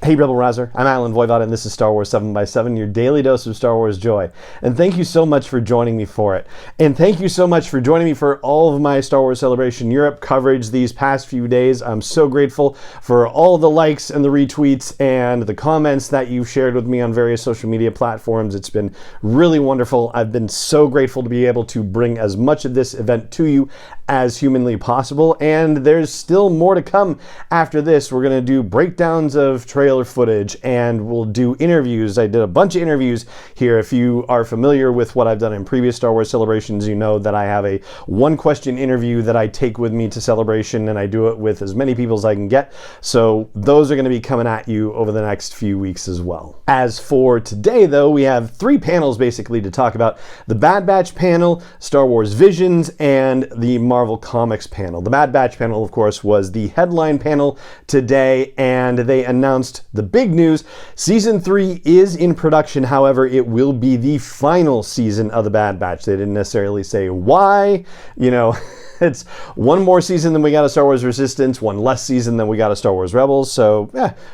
Hey Rebel Rouser, I'm Alan Voivod and this is Star Wars 7x7, your daily dose of Star Wars joy. And thank you so much for joining me for it. And thank you so much for joining me for all of my Star Wars Celebration Europe coverage these past few days. I'm so grateful for all the likes and the retweets and the comments that you've shared with me on various social media platforms. It's been really wonderful. I've been so grateful to be able to bring as much of this event to you as humanly possible. And there's still more to come after this. We're going to do breakdowns of trailer footage and we'll do interviews. I did a bunch of interviews here. If you are familiar with what I've done in previous Star Wars celebrations, you know that I have a one question interview that I take with me to Celebration, and I do it with as many people as I can get. So those are going to be coming at you over the next few weeks as well. As for today though, we have three panels basically to talk about: the Bad Batch panel, Star Wars Visions, and the Marvel Comics panel. The Bad Batch panel, of course, was the headline panel today, and they announced the big news. Season 3 is in production. However, it will be the final season of the Bad Batch. They didn't necessarily say why. You know, it's one more season than we got a Star Wars Resistance, one less season than we got a Star Wars Rebels. So,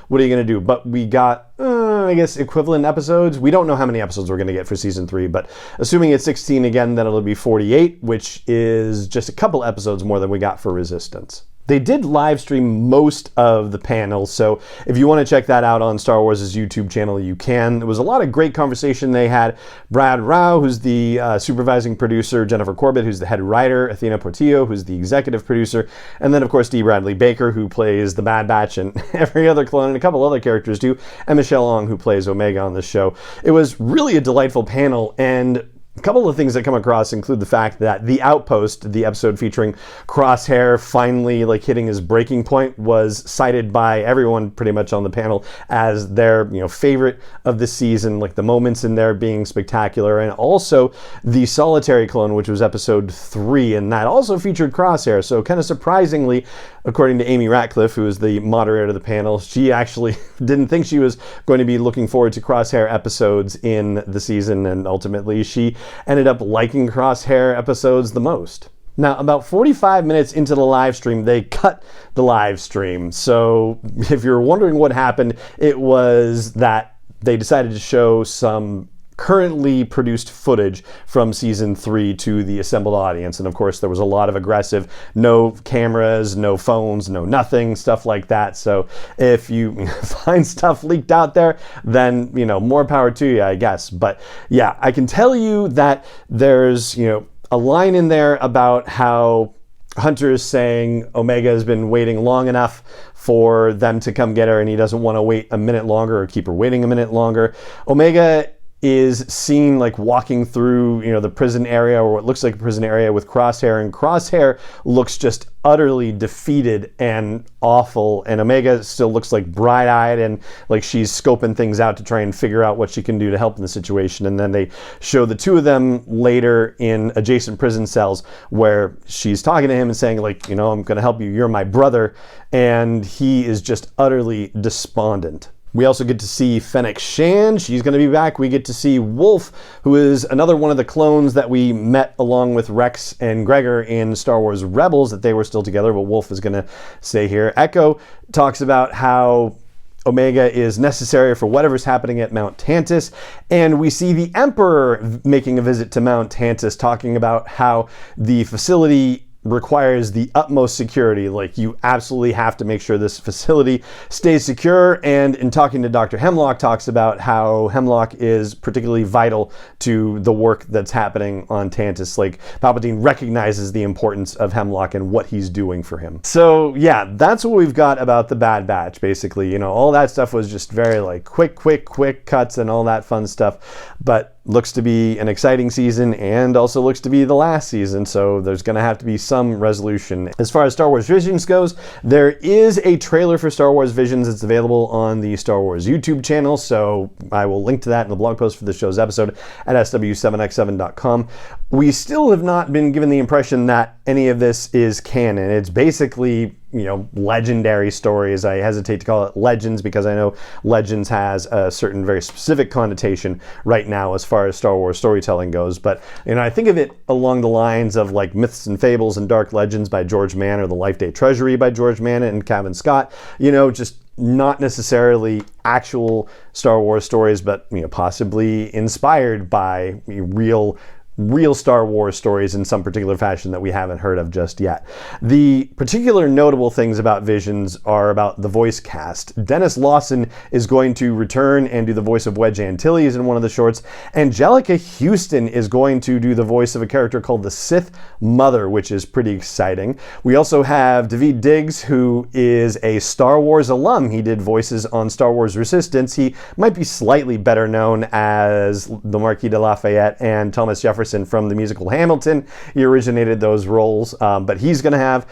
what are you going to do? But we got, I guess, equivalent episodes. We don't know how many episodes we're going to get for season 3, but assuming it's 16 again, then it'll be 48, which is just a couple episodes more than we got for Resistance. They did live stream most of the panel, so if you want to check that out on Star Wars' YouTube channel, you can. There was a lot of great conversation. They had Brad Rao, who's the supervising producer, Jennifer Corbett, who's the head writer, Athena Portillo, who's the executive producer, and then, of course, D. Bradley Baker, who plays the Bad Batch and every other clone, and a couple other characters too, and Michelle Ong, who plays Omega on the show. It was really a delightful panel, and a couple of things that come across include the fact that The Outpost, the episode featuring Crosshair finally hitting his breaking point, was cited by everyone pretty much on the panel as their favorite of the season, like the moments in there being spectacular. And also the Solitary Clone, which was episode 3, and that also featured Crosshair. So kind of surprisingly, according to Amy Ratcliffe, who is the moderator of the panel, she actually didn't think she was going to be looking forward to Crosshair episodes in the season, and ultimately she ended up liking Crosshair episodes the most. Now, about 45 minutes into the live stream, they cut the live stream. So if you're wondering what happened, it was that they decided to show some currently produced footage from season 3 to the assembled audience. And of course, there was a lot of aggressive, no cameras, no phones, no nothing, stuff like that. So if you find stuff leaked out there, then, more power to you, I guess. But yeah, I can tell you that there's, a line in there about how Hunter is saying Omega has been waiting long enough for them to come get her, and he doesn't want to wait a minute longer or keep her waiting a minute longer. Omega is seen walking through the prison area, or what looks like a prison area, with Crosshair, and Crosshair looks just utterly defeated and awful, and Omega still looks bright-eyed and like she's scoping things out to try and figure out what she can do to help in the situation. And then they show the two of them later in adjacent prison cells where she's talking to him and saying I'm gonna help you, you're my brother, and he is just utterly despondent. We also get to see Fennec Shand. She's going to be back. We get to see Wolf, who is another one of the clones that we met along with Rex and Gregor in Star Wars Rebels, that they were still together, but Wolf is going to stay here. Echo talks about how Omega is necessary for whatever's happening at Mount Tantus. And we see the Emperor making a visit to Mount Tantus, talking about how the facility requires the utmost security. You absolutely have to make sure this facility stays secure. And in talking to Dr. Hemlock, talks about how Hemlock is particularly vital to the work that's happening on Tantus. Palpatine recognizes the importance of Hemlock and what he's doing for him. So yeah, that's what we've got about the Bad Batch, basically. All that stuff was just very quick cuts and all that fun stuff. But looks to be an exciting season, and also looks to be the last season, so there's going to have to be some resolution. As far as Star Wars Visions goes, there is a trailer for Star Wars Visions. It's available on the Star Wars YouTube channel, so I will link to that in the blog post for the show's episode at sw7x7.com. We still have not been given the impression that any of this is canon. It's basically legendary stories. I hesitate to call it Legends because I know Legends has a certain very specific connotation right now as far as Star Wars storytelling goes. But, I think of it along the lines of Myths and Fables and Dark Legends by George Mann, or The Life Day Treasury by George Mann and Kevin Scott. Just not necessarily actual Star Wars stories, but possibly inspired by real Star Wars stories in some particular fashion that we haven't heard of just yet. The particular notable things about Visions are about the voice cast. Dennis Lawson is going to return and do the voice of Wedge Antilles in one of the shorts. Angelica Houston is going to do the voice of a character called the Sith Mother, which is pretty exciting. We also have Daveed Diggs, who is a Star Wars alum. He did voices on Star Wars Resistance. He might be slightly better known as the Marquis de Lafayette and Thomas Jefferson from the musical Hamilton. He originated those roles, but he's going to have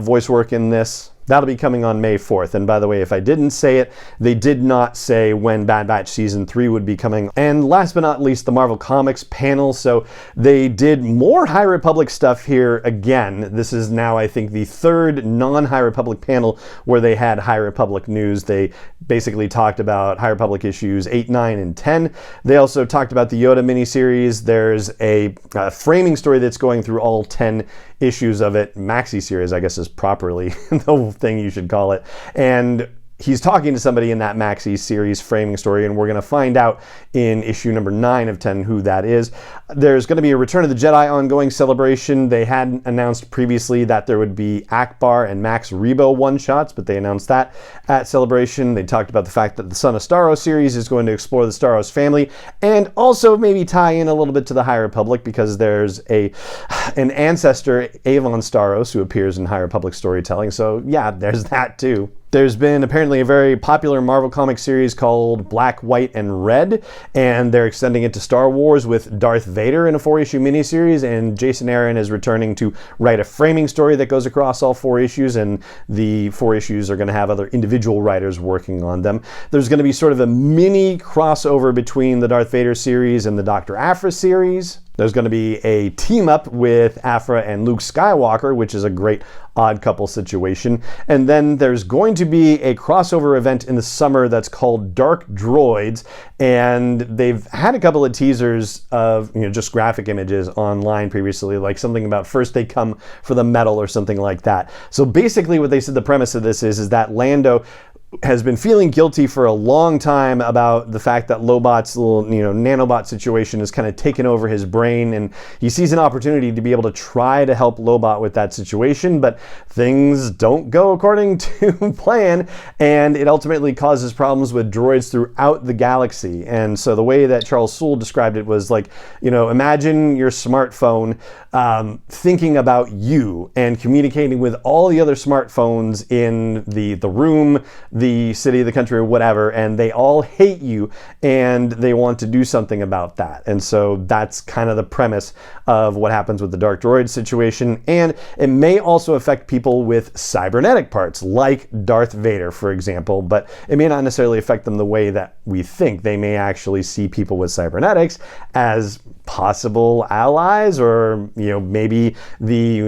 voice work in this. That'll be coming on May 4th. And by the way, if I didn't say it, they did not say when Bad Batch Season 3 would be coming. And last but not least, the Marvel Comics panel. So they did more High Republic stuff here again. This is now, I think, the third non-High Republic panel where they had High Republic news. They basically talked about High Republic issues 8, 9, and 10. They also talked about the Yoda miniseries. There's a framing story that's going through all 10 issues of it. Maxi series, I guess, is properly the thing you should call it. And he's talking to somebody in that Maxi series framing story, and we're going to find out in issue number 9 of 10 who that is. There's going to be a Return of the Jedi ongoing celebration. They had announced previously that there would be Akbar and Max Rebo one-shots, but they announced that at Celebration. They talked about the fact that the Son of Starro series is going to explore the Starros family and also maybe tie in a little bit to the High Republic, because there's an ancestor, Avon Starros, who appears in High Republic storytelling. So yeah, there's that too. There's been apparently a very popular Marvel Comics series called Black, White, and Red, and they're extending it to Star Wars with Darth Vader in a 4-issue miniseries, and Jason Aaron is returning to write a framing story that goes across all 4 issues, and the 4 issues are going to have other individual writers working on them. There's going to be sort of a mini crossover between the Darth Vader series and the Dr. Aphra series. There's going to be a team-up with Aphra and Luke Skywalker, which is a great odd couple situation. And then there's going to be a crossover event in the summer that's called Dark Droids, and they've had a couple of teasers of just graphic images online previously, like something about first they come for the medal or something like that. So basically what they said the premise of this is that Lando has been feeling guilty for a long time about the fact that Lobot's little, nanobot situation has kind of taken over his brain, and he sees an opportunity to be able to try to help Lobot with that situation, but things don't go according to plan, and it ultimately causes problems with droids throughout the galaxy. And so the way that Charles Soule described it was like, imagine your smartphone thinking about you and communicating with all the other smartphones in the room, the city, the country, or whatever, and they all hate you and they want to do something about that. And so that's kind of the premise of what happens with the Dark Droid situation. And it may also affect people with cybernetic parts, like Darth Vader, for example, but it may not necessarily affect them the way that we think. They may actually see people with cybernetics as possible allies, or maybe the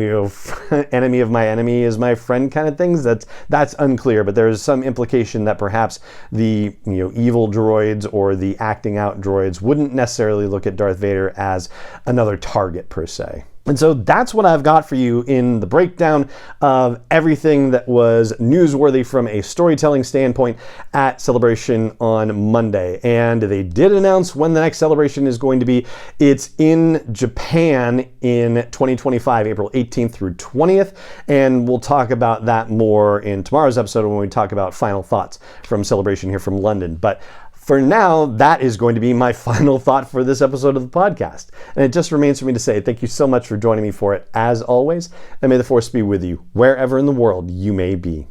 enemy of my enemy is my friend kind of things. That's unclear, but there's some implication that perhaps the evil droids or the acting out droids wouldn't necessarily look at Darth Vader as another target per se. And so that's what I've got for you in the breakdown of everything that was newsworthy from a storytelling standpoint at Celebration on Monday. And they did announce when the next Celebration is going to be. It's in Japan in 2025, April 18th through 20th. And we'll talk about that more in tomorrow's episode when we talk about final thoughts from Celebration here from London. But for now, that is going to be my final thought for this episode of the podcast. And it just remains for me to say thank you so much for joining me for it, as always, and may the Force be with you, wherever in the world you may be.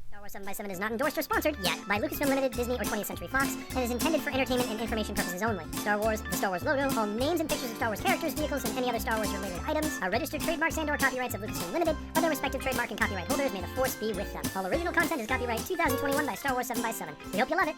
Star Wars 7x7 is not endorsed or sponsored yet by Lucasfilm Limited, Disney, or 20th Century Fox, and is intended for entertainment and information purposes only. Star Wars, the Star Wars logo, all names and pictures of Star Wars characters, vehicles, and any other Star Wars-related items are registered trademarks and/or copyrights of Lucasfilm Limited, or their respective trademark and copyright holders. May the Force be with them. All original content is copyright 2021 by Star Wars 7x7. We hope you love it.